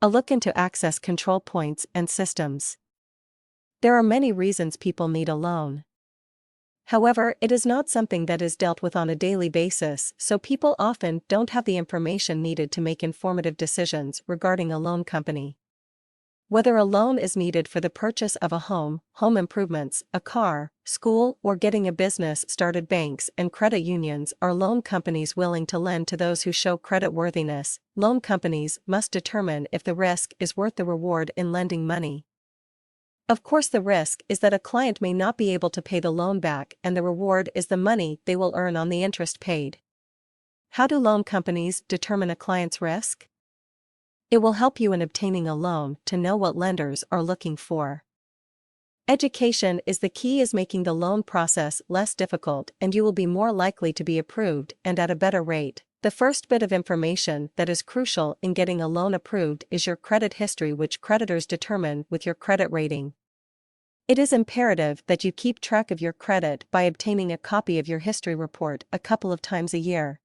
A look into access control points and systems. There are many reasons people need a loan. However, it is not something that is dealt with on a daily basis, so people often don't have the information needed to make informative decisions regarding a loan company. Whether a loan is needed for the purchase of a home, home improvements, a car, school, or getting a business started, banks and credit unions are loan companies willing to lend to those who show creditworthiness. Loan companies must determine if the risk is worth the reward in lending money. Of course, the risk is that a client may not be able to pay the loan back, and the reward is the money they will earn on the interest paid. How do loan companies determine a client's risk? It will help you in obtaining a loan to know what lenders are looking for. Education is the key, is making the loan process less difficult, and you will be more likely to be approved and at a better rate. The first bit of information that is crucial in getting a loan approved is your credit history, which creditors determine with your credit rating. It is imperative that you keep track of your credit by obtaining a copy of your history report a couple of times a year.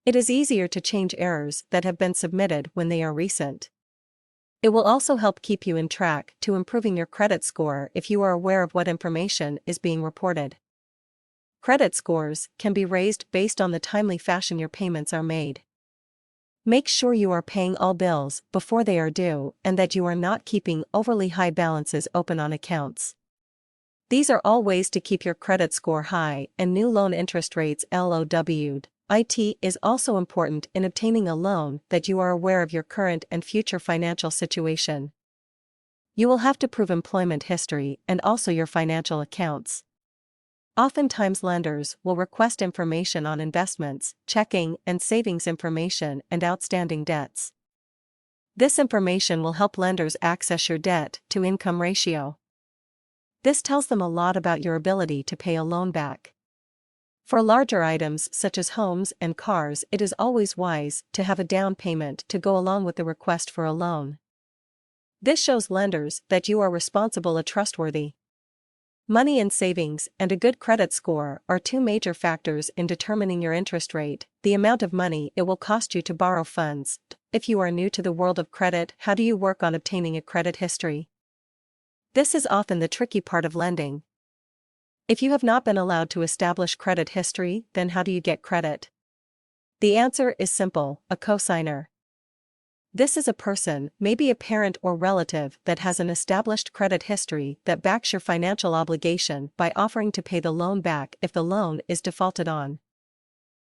It is easier to change errors that have been submitted when they are recent. It will also help keep you in track to improving your credit score if you are aware of what information is being reported. Credit scores can be raised based on the timely fashion your payments are made. Make sure you are paying all bills before they are due and that you are not keeping overly high balances open on accounts. These are all ways to keep your credit score high and new loan interest rates low. It is also important in obtaining a loan that you are aware of your current and future financial situation. You will have to prove employment history and also your financial accounts. Oftentimes lenders will request information on investments, checking and savings information, and outstanding debts. This information will help lenders access your debt-to-income ratio. This tells them a lot about your ability to pay a loan back. For larger items such as homes and cars, it is always wise to have a down payment to go along with the request for a loan. This shows lenders that you are responsible and trustworthy. Money and savings and a good credit score are two major factors in determining your interest rate, the amount of money it will cost you to borrow funds. If you are new to the world of credit, how do you work on obtaining a credit history? This is often the tricky part of lending. If you have not been allowed to establish credit history, then how do you get credit? The answer is simple: a cosigner. This is a person, maybe a parent or relative, that has an established credit history that backs your financial obligation by offering to pay the loan back if the loan is defaulted on.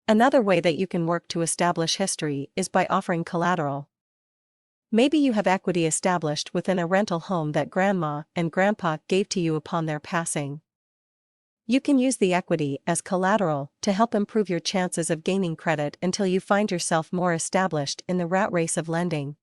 Another way that you can work to establish history is by offering collateral. Maybe you have equity established within a rental home that grandma and grandpa gave to you upon their passing. You can use the equity as collateral to help improve your chances of gaining credit until you find yourself more established in the rat race of lending.